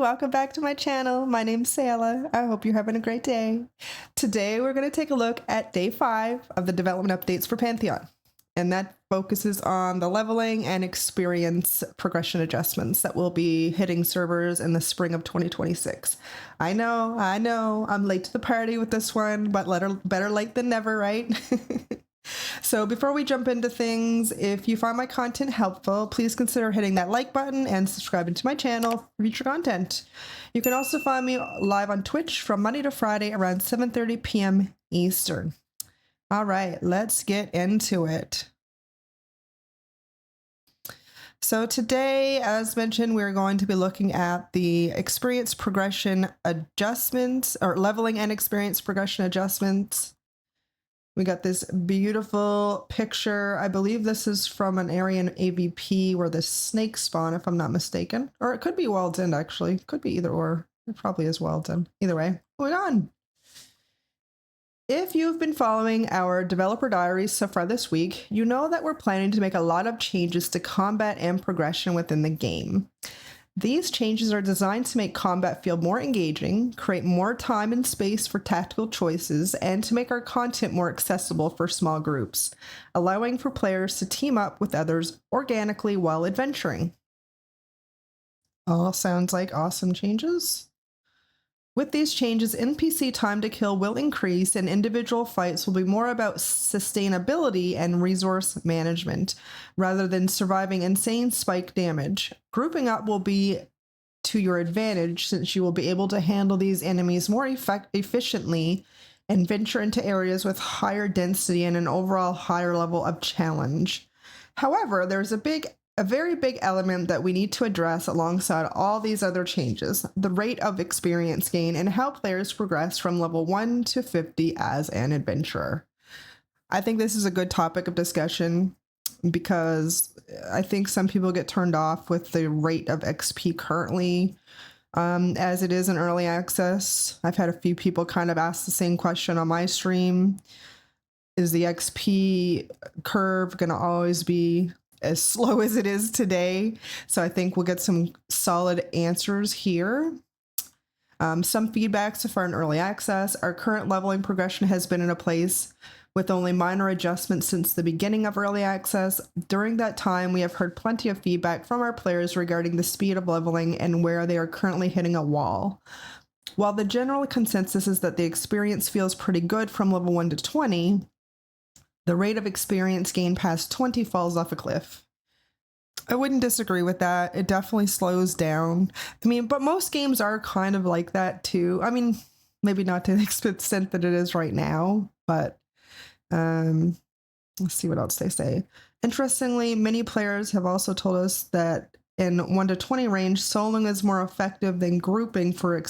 welcome back to my channel. My name's Sayla. I hope you're having a great day. Today we're going to take a look at day 5 of the development updates for Pantheon, and that focuses on the leveling and experience progression adjustments that will be hitting servers in the spring of 2026. I know, I'm late to the party with this one, but better late than never, right? So before we jump into things, if you find my content helpful, please consider hitting that like button and subscribing to my channel for future content. You can also find me live on Twitch from Monday to Friday around 7:30 p.m. Eastern. All right, let's get into it. So today, as mentioned, we're going to be looking at the experience progression adjustments, or leveling and experience progression adjustments. We got this beautiful picture. I believe this is from an area in AVP where the snakes spawn, if I'm not mistaken. Or it could be World's End, actually. Could be either or. It probably is World's End. Either way, moving on. If you've been following our developer diaries so far this week, you know that we're planning to make a lot of changes to combat and progression within the game. These changes are designed to make combat feel more engaging, create more time and space for tactical choices, and to make our content more accessible for small groups, allowing for players to team up with others organically while adventuring. All sounds like awesome changes. With these changes, NPC time to kill will increase and individual fights will be more about sustainability and resource management, rather than surviving insane spike damage. Grouping up will be to your advantage since you will be able to handle these enemies more efficiently and venture into areas with higher density and an overall higher level of challenge. However, there's a very big element that we need to address alongside all these other changes: the rate of experience gain and how players progress from level 1 to 50 as an adventurer. I think this is a good topic of discussion because I think some people get turned off with the rate of XP currently, as it is in early access. I've had a few people kind of ask the same question on my stream. Is the XP curve going to always be as slow as it is today? So I think we'll get some solid answers here. Some feedback so far in early access. Our current leveling progression has been in a place with only minor adjustments since the beginning of early access. During that time, we have heard plenty of feedback from our players regarding the speed of leveling and where they are currently hitting a wall. While the general consensus is that the experience feels pretty good from level 1 to 20, the rate of experience gain past 20 falls off a cliff. I wouldn't disagree with that. It definitely slows down. I mean, but most games are kind of like that too. I mean, maybe not to the extent that it is right now, but let's see what else they say. Interestingly, many players have also told us that in 1 to 20 range, soloing is more effective than grouping for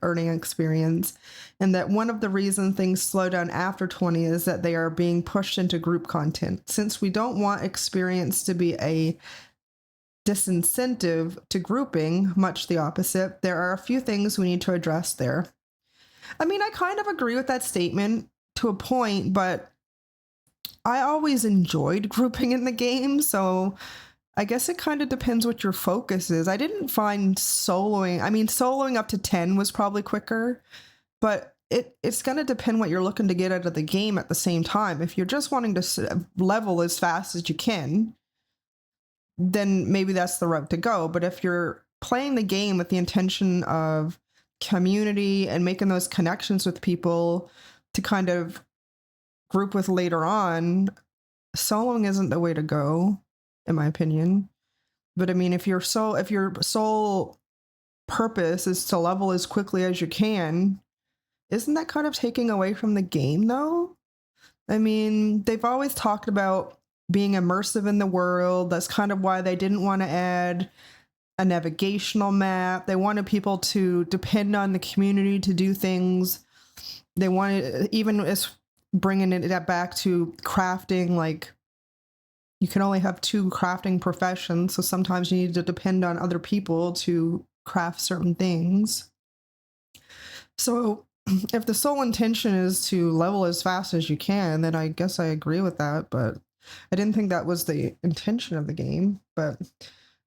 earning experience, and that one of the reasons things slow down after 20 is that they are being pushed into group content. Since we don't want experience to be a disincentive to grouping, much the opposite, there are a few things we need to address there. I mean, I kind of agree with that statement to a point, but I always enjoyed grouping in the game, so I guess it kind of depends what your focus is. I didn't find soloing, I mean, soloing up to 10 was probably quicker, but it's going to depend what you're looking to get out of the game at the same time. If you're just wanting to level as fast as you can, then maybe that's the route to go. But if you're playing the game with the intention of community and making those connections with people to kind of group with later on, soloing isn't the way to go, in my opinion. But I mean, if your sole purpose is to level as quickly as you can, isn't that kind of taking away from the game though? I mean, they've always talked about being immersive in the world. That's kind of why they didn't want to add a navigational map. They wanted people to depend on the community to do things. They wanted, even as bringing it back to crafting, like, you can only have 2 crafting professions, so sometimes you need to depend on other people to craft certain things. So if the sole intention is to level as fast as you can, then I guess I agree with that, but I didn't think that was the intention of the game. But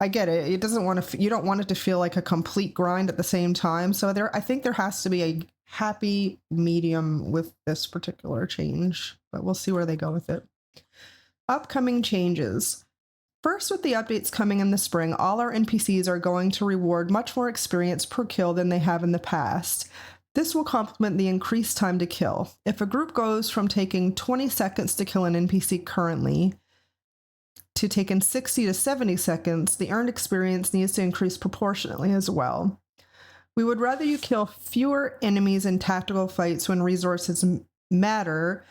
I get it. It doesn't want to, you don't want it to feel like a complete grind at the same time. So I think there has to be a happy medium with this particular change, but we'll see where they go with it. Upcoming changes. First, with the updates coming in the spring, all our NPCs are going to reward much more experience per kill than they have in the past. This will complement the increased time to kill. If a group goes from taking 20 seconds to kill an NPC currently to taking 60 to 70 seconds, the earned experience needs to increase proportionately as well. We would rather you kill fewer enemies in tactical fights when resources matter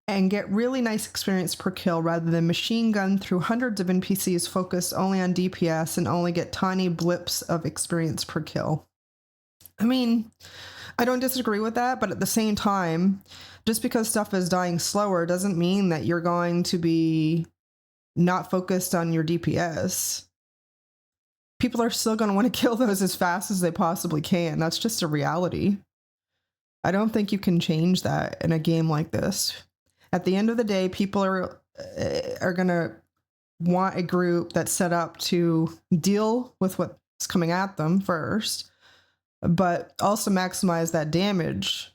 and get really nice experience per kill rather than machine gun through hundreds of NPCs focused only on DPS and only get tiny blips of experience per kill. I mean, I don't disagree with that, but at the same time, just because stuff is dying slower doesn't mean that you're going to be not focused on your DPS. People are still going to want to kill those as fast as they possibly can. That's just a reality. I don't think you can change that in a game like this. At the end of the day, people are going to want a group that's set up to deal with what's coming at them first, but also maximize that damage.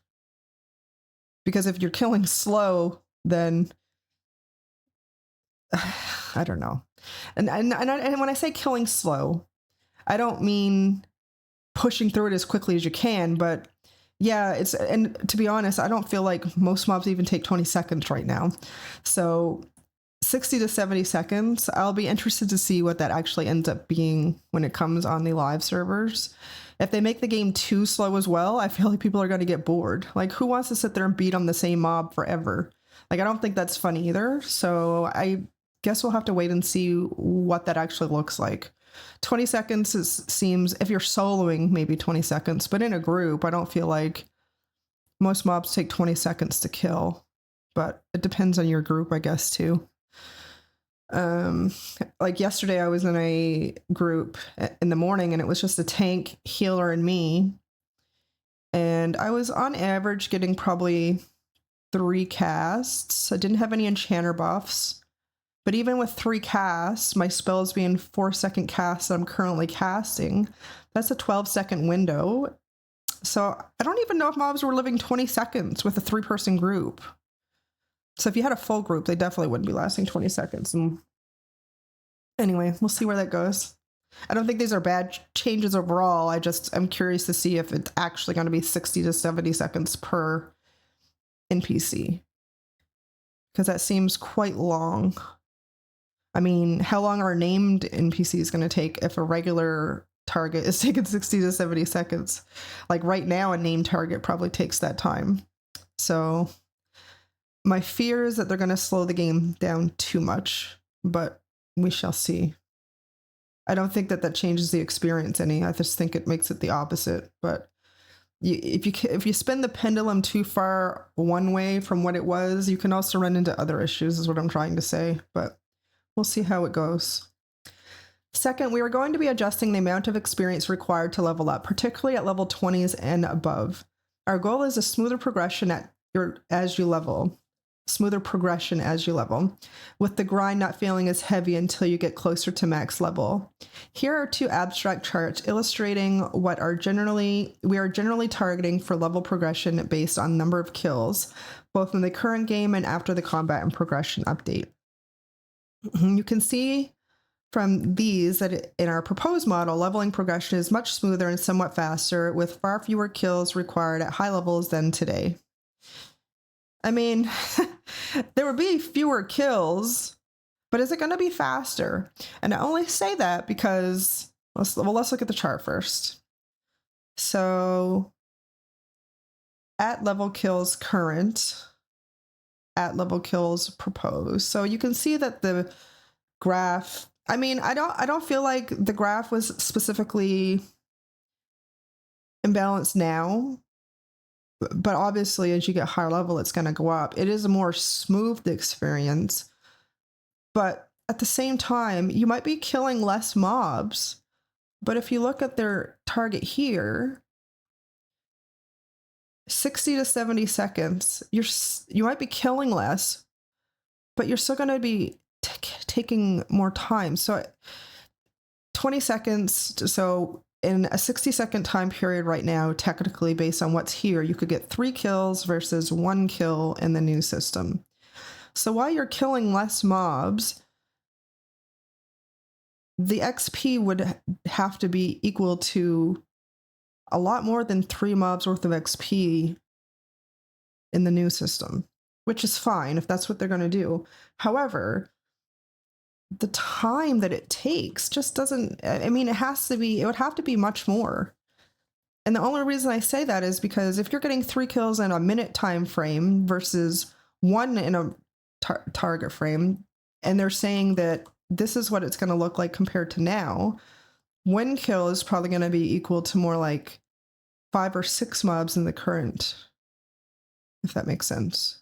Because if you're killing slow, then I don't know. And when I say killing slow, I don't mean pushing through it as quickly as you can, but yeah, and to be honest, I don't feel like most mobs even take 20 seconds right now. So 60 to 70 seconds, I'll be interested to see what that actually ends up being when it comes on the live servers. If they make the game too slow as well, I feel like people are going to get bored. Like, who wants to sit there and beat on the same mob forever? Like, I don't think that's fun either. So I guess we'll have to wait and see what that actually looks like. 20 seconds seems, if you're soloing, maybe 20 seconds, but in a group, I don't feel like most mobs take 20 seconds to kill, but it depends on your group, I guess, too. Like yesterday, I was in a group in the morning and it was just a tank, healer, and me. And I was on average getting probably 3 casts. I didn't have any enchanter buffs. But even with 3 casts, my spells being 4-second casts that I'm currently casting, that's a 12-second window. So I don't even know if mobs were living 20 seconds with a 3-person group. So if you had a full group, they definitely wouldn't be lasting 20 seconds. And anyway, we'll see where that goes. I don't think these are bad changes overall. I'm curious to see if it's actually going to be 60 to 70 seconds per NPC, because that seems quite long. I mean, how long are named NPCs going to take if a regular target is taking 60 to 70 seconds? Like right now, a named target probably takes that time. So my fear is that they're going to slow the game down too much, but we shall see. I don't think that changes the experience any. I just think it makes it the opposite. But if you spin the pendulum too far one way from what it was, you can also run into other issues, is what I'm trying to say. But we'll see how it goes. Second, we are going to be adjusting the amount of experience required to level up, particularly at level 20s and above. Our goal is a smoother progression as you level, with the grind not feeling as heavy until you get closer to max level. Here are 2 abstract charts illustrating what we are generally targeting for level progression based on number of kills, both in the current game and after the combat and progression update. You can see from these that in our proposed model, leveling progression is much smoother and somewhat faster, with far fewer kills required at high levels than today. I mean, there would be fewer kills, but is it going to be faster? And I only say that because, let's look at the chart first. So, at level kills current, at level kills proposed. So you can see that the graph, I mean, I don't feel like the graph was specifically imbalanced now, but obviously as you get higher level, it's going to go up. It is a more smooth experience, but at the same time, you might be killing less mobs. But if you look at their target here, 60 to 70 seconds, you might be killing less, but you're still going to be taking more time. So 20 seconds. So in a 60-second time period right now, technically based on what's here, you could get 3 kills versus 1 kill in the new system. So while you're killing less mobs, the XP would have to be equal to a lot more than 3 mobs worth of XP in the new system, which is fine if that's what they're going to do. However, the time that it takes just doesn't, I mean, it would have to be much more. And the only reason I say that is because if you're getting 3 kills in a minute time frame versus 1 in a target frame, and they're saying that this is what it's going to look like compared to now, 1 kill is probably going to be equal to more like 5 or 6 mobs in the current, if that makes sense.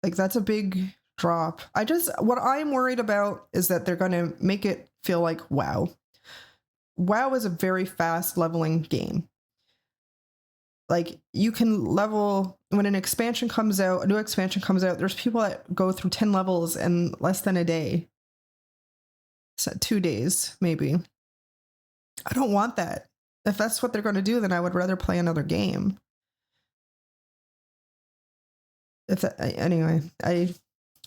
Like, that's a big drop. What I'm worried about is that they're going to make it feel like WoW. WoW is a very fast leveling game. Like, you can level when an expansion comes out, a new expansion comes out, there's people that go through 10 levels in less than a day. So 2 days, maybe. I don't want that. If that's what they're going to do, then I would rather play another game. Anyway,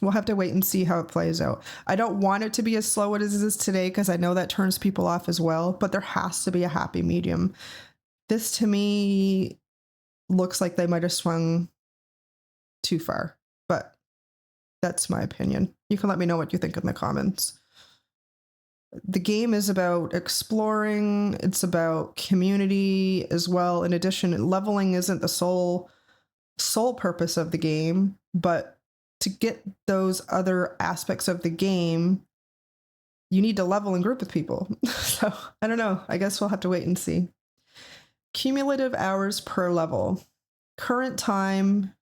we'll have to wait and see how it plays out. I don't want it to be as slow as it is today because I know that turns people off as well, but there has to be a happy medium. This to me looks like they might have swung too far, but that's my opinion. You can let me know what you think in the comments. The game is about exploring, it's about community as well. In addition, leveling isn't the sole purpose of the game, but to get those other aspects of the game, you need to level and group with people. So I don't know. I guess we'll have to wait and see. Cumulative hours per level. Current time,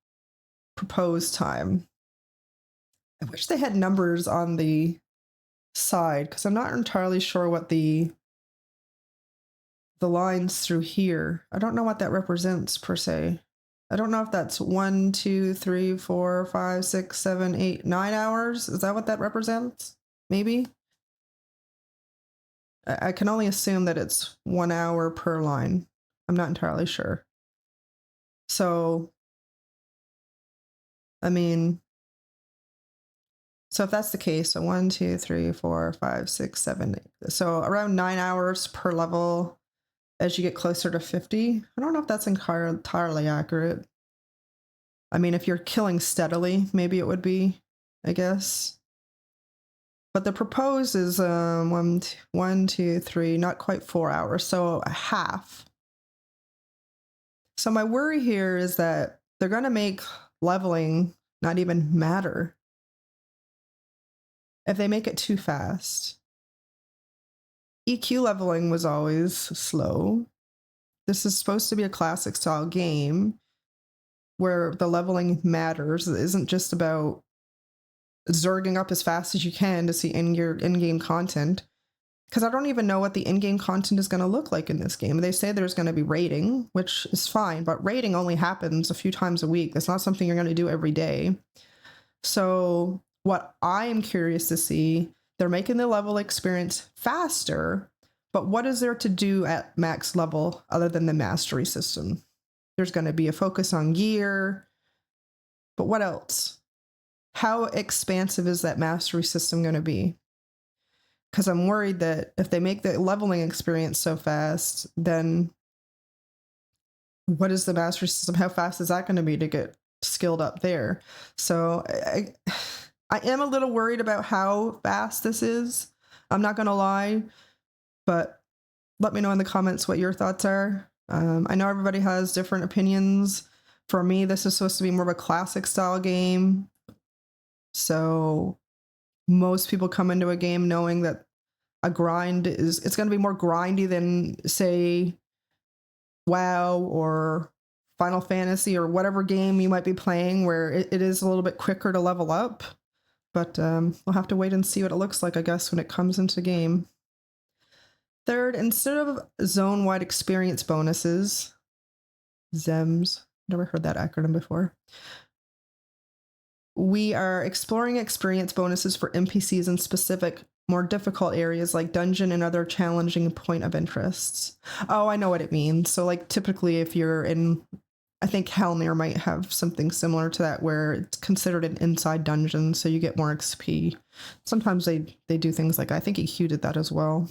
proposed time. I wish they had numbers on the side because I'm not entirely sure what the lines through here. I don't know what that represents per se. I don't know if that's 1, 2, 3, 4, 5, 6, 7, 8, 9 hours. Is that what that represents? Maybe. I can only assume that it's 1 hour per line. I'm not entirely sure. So, I mean, so if that's the case, so 1, 2, 3, 4, 5, 6, 7, 8. So around 9 hours per level as you get closer to 50. I don't know if that's entirely accurate. I mean, if you're killing steadily, maybe it would be, I guess. But the proposed is 1, 2, 3, not quite 4 hours, so a half. So my worry here is that they're going to make leveling not even matter if they make it too fast. EQ leveling was always slow. This is supposed to be a classic style game where the leveling matters. It isn't just about zerging up as fast as you can to see your in-game content. Because I don't even know what the in-game content is going to look like in this game. They say there's going to be raiding, which is fine, but raiding only happens a few times a week. That's not something you're going to do every day. So what I am curious to see, they're making the level experience faster, but what is there to do at max level other than the mastery system? There's going to be a focus on gear, but what else? How expansive is that mastery system going to be? Because I'm worried that if they make the leveling experience so fast, then what is the mastery system? How fast is that going to be to get skilled up there? So I am a little worried about how fast this is. I'm not going to lie, but let me know in the comments what your thoughts are. I know everybody has different opinions. For me, this is supposed to be more of a classic style game. So most people come into a game knowing that a grind it's going to be more grindy than, say, WoW or Final Fantasy or whatever game you might be playing, where it is a little bit quicker to level up. But we'll have to wait and see what it looks like, I guess, when it comes into game. Third, instead of zone-wide experience bonuses, ZEMs, never heard that acronym before, We are exploring experience bonuses for NPCs in specific, more difficult areas like dungeon and other challenging point of interests. Oh, I know what it means. So, like, typically, if you're in, I think Helnir might have something similar to that where it's considered an inside dungeon, so you get more XP. Sometimes they do things like, I think EQ did that as well.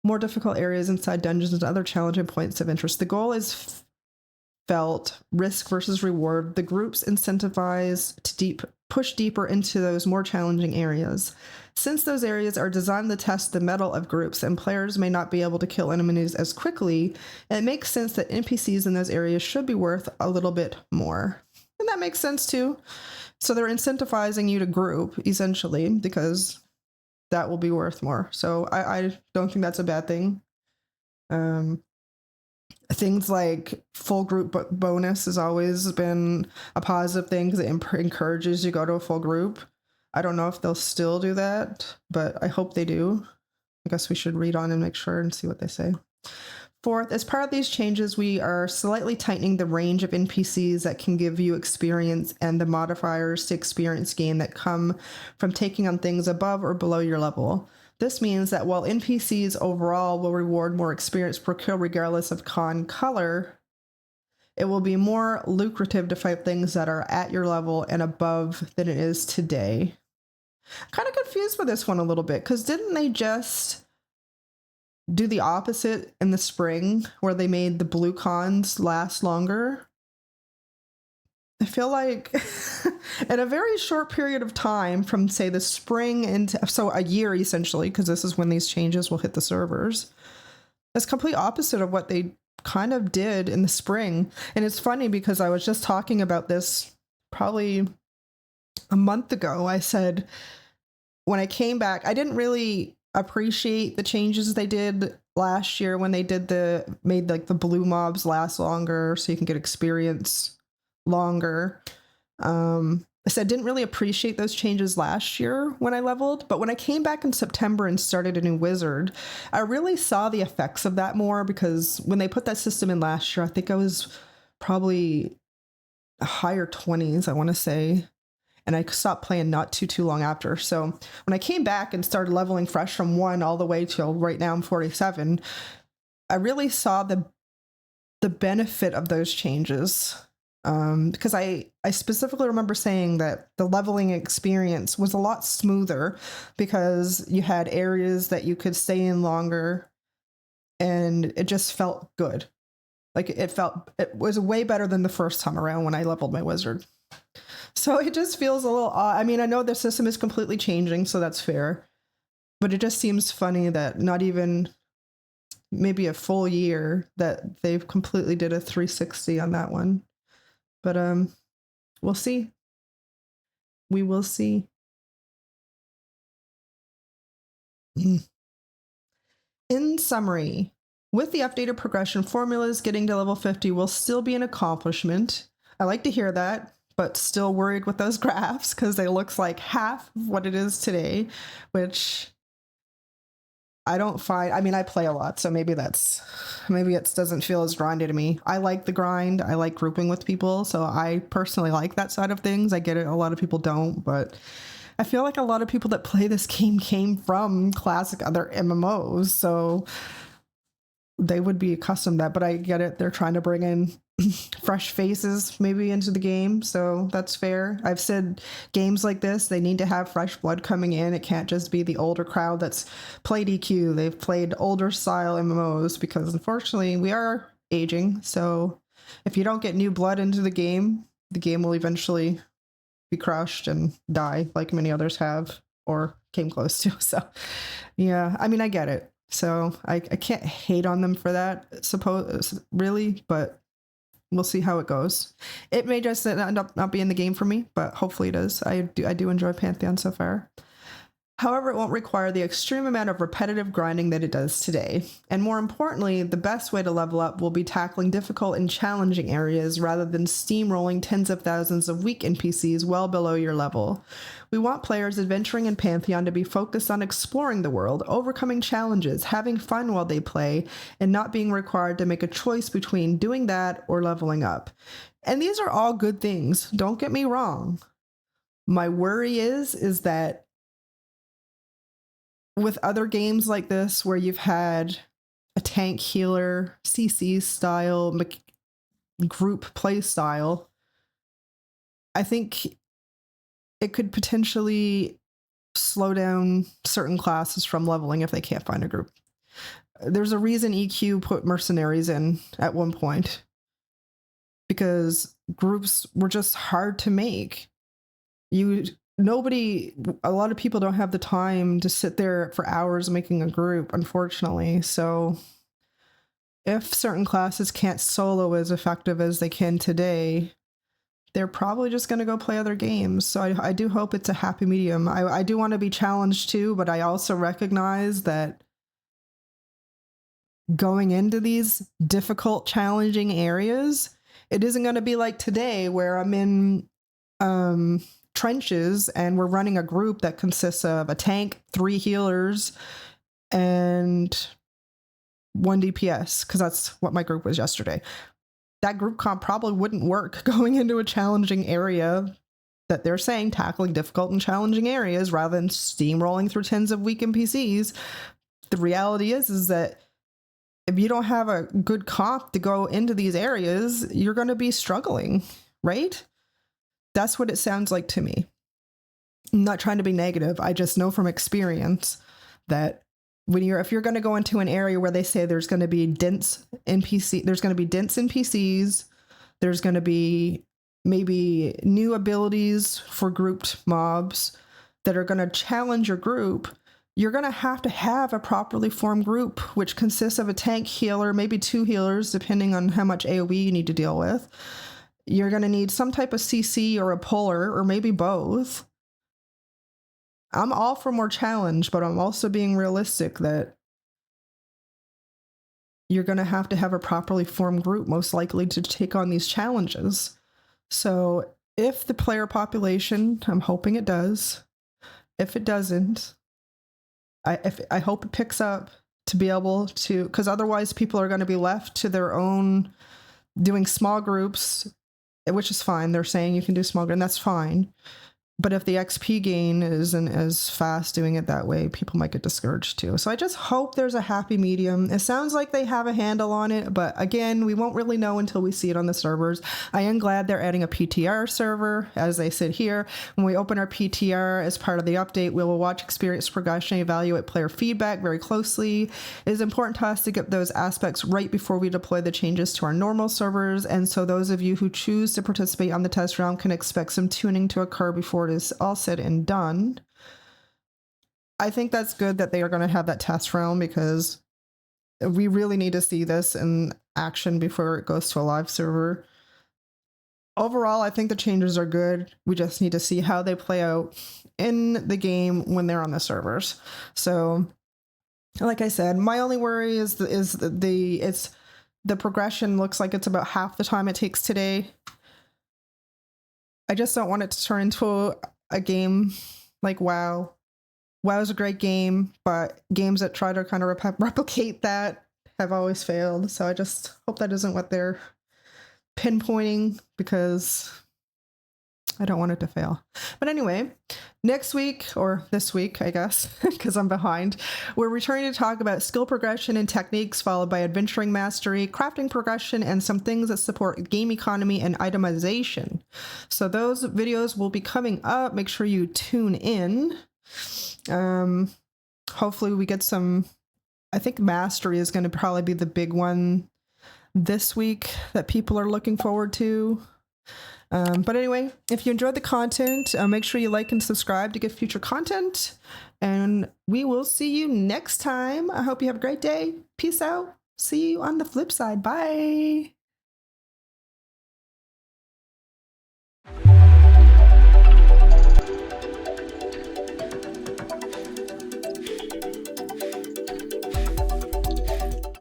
More difficult areas inside dungeons and other challenging points of interest. The goal is felt risk versus reward. The groups incentivize to push deeper into those more challenging areas. Since those areas are designed to test the mettle of groups and players may not be able to kill enemies as quickly, it makes sense that NPCs in those areas should be worth a little bit more. And that makes sense too. So they're incentivizing you to group, essentially, because that will be worth more. So I don't think that's a bad thing. Things like full group bonus has always been a positive thing because it encourages you to go to a full group. I don't know if they'll still do that, but I hope they do. I guess we should read on and make sure and see what they say. Fourth, as part of these changes, we are slightly tightening the range of NPCs that can give you experience and the modifiers to experience gain that come from taking on things above or below your level. This means that while NPCs overall will reward more experience per kill regardless of con color, it will be more lucrative to fight things that are at your level and above than it is today. Kind of confused with this one a little bit, because didn't they just do the opposite in the spring where they made the blue cons last longer? I feel like in a very short period of time from, say, the spring into, so a year essentially, because this is when these changes will hit the servers, it's complete opposite of what they kind of did in the spring. And it's funny because I was just talking about this probably a month ago. I said, when I came back, I didn't really appreciate the changes they did last year when they made like the blue mobs last longer so you can get experience longer. I said didn't really appreciate those changes last year when I leveled, but when I came back in September and started a new wizard, I really saw the effects of that more, because when they put that system in last year, I think I was probably higher 20s, I want to say, and I stopped playing not too long after. So when I came back and started leveling fresh from 1 all the way till right now I'm 47, I really saw the benefit of those changes. Because I specifically remember saying that the leveling experience was a lot smoother because you had areas that you could stay in longer and it just felt good. Like it was way better than the first time around when I leveled my wizard. So it just feels a little odd. I mean, I know the system is completely changing, so that's fair. But it just seems funny that not even maybe a full year that they've completely did a 360 on that one. But we'll see. We will see. In summary, with the updated progression formulas, getting to level 50 will still be an accomplishment. I like to hear that, but still worried with those graphs because they look like half of what it is today, which I don't find. I mean, I play a lot, so maybe it doesn't feel as grindy to me. I like the grind. I like grouping with people, so I personally like that side of things. I get it. A lot of people don't, but I feel like a lot of people that play this game came from classic other MMOs, so they would be accustomed to that. But I get it. They're trying to bring in fresh faces maybe into the game, so that's fair. I've said games like this, they need to have fresh blood coming in. It can't just be the older crowd that's played EQ. They've played older style MMOs, because unfortunately we are aging, so if you don't get new blood into the game will eventually be crushed and die, like many others have or came close to. So yeah, I mean, I get it, so I can't hate on them for that, really, but we'll see how it goes. It may just end up not being the game for me, but hopefully it is. I do enjoy Pantheon so far. However, it won't require the extreme amount of repetitive grinding that it does today. And more importantly, the best way to level up will be tackling difficult and challenging areas rather than steamrolling tens of thousands of weak NPCs well below your level. We want players adventuring in Pantheon to be focused on exploring the world, overcoming challenges, having fun while they play, and not being required to make a choice between doing that or leveling up. And these are all good things, don't get me wrong. My worry is that with other games like this, where you've had a tank healer, CC style, group play style, I think it could potentially slow down certain classes from leveling if they can't find a group. There's a reason EQ put mercenaries in at one point, because groups were just hard to make. A lot of people don't have the time to sit there for hours making a group, unfortunately. So if certain classes can't solo as effective as they can today, they're probably just going to go play other games. So I do hope it's a happy medium. I do want to be challenged too, but I also recognize that going into these difficult, challenging areas, it isn't going to be like today where I'm in trenches and we're running a group that consists of a tank, 3 healers, and 1 DPS, because that's what my group was yesterday. That group comp probably wouldn't work going into a challenging area that they're saying tackling difficult and challenging areas rather than steamrolling through tens of weak NPCs. The reality is that if you don't have a good comp to go into these areas, you're going to be struggling, right? That's what it sounds like to me. I'm not trying to be negative. I just know from experience that if you're going to go into an area where they say there's going to be dense NPCs, there's going to be maybe new abilities for grouped mobs that are going to challenge your group, you're going to have a properly formed group, which consists of a tank healer, maybe 2 healers, depending on how much AoE you need to deal with. You're going to need some type of CC or a puller, or maybe both. I'm all for more challenge, but I'm also being realistic that you're going to have a properly formed group, most likely, to take on these challenges. So if the player population, I'm hoping it does. If it doesn't, I hope it picks up to be able to, because otherwise people are going to be left to their own, doing small groups, which is fine. They're saying you can do small groups, and that's fine. But if the XP gain isn't as fast doing it that way, people might get discouraged too. So I just hope there's a happy medium. It sounds like they have a handle on it, but again, we won't really know until we see it on the servers. I am glad they're adding a PTR server, as they said here. When we open our PTR as part of the update, we will watch experience progression, evaluate player feedback very closely. It is important to us to get those aspects right before we deploy the changes to our normal servers, and so those of you who choose to participate on the test round can expect some tuning to occur before it is all said and done. I think that's good that they are going to have that test round, because we really need to see this in action before it goes to a live server. Overall, I think the changes are good. We just need to see how they play out in the game when they're on the servers. So, like I said, my only worry is the progression looks like it's about half the time it takes today. I just don't want it to turn into a game like WoW. WoW is a great game, but games that try to kind of replicate that have always failed. So I just hope that isn't what they're pinpointing, because I don't want it to fail. But anyway, next week, or this week, I guess, because I'm behind, we're returning to talk about skill progression and techniques, followed by adventuring mastery, crafting progression, and some things that support game economy and itemization. So those videos will be coming up. Make sure you tune in. Hopefully we get some, I think mastery is going to probably be the big one this week that people are looking forward to. But anyway, if you enjoyed the content, make sure you like and subscribe to get future content, and we will see you next time. I hope you have a great day. Peace out. See you on the flip side. Bye.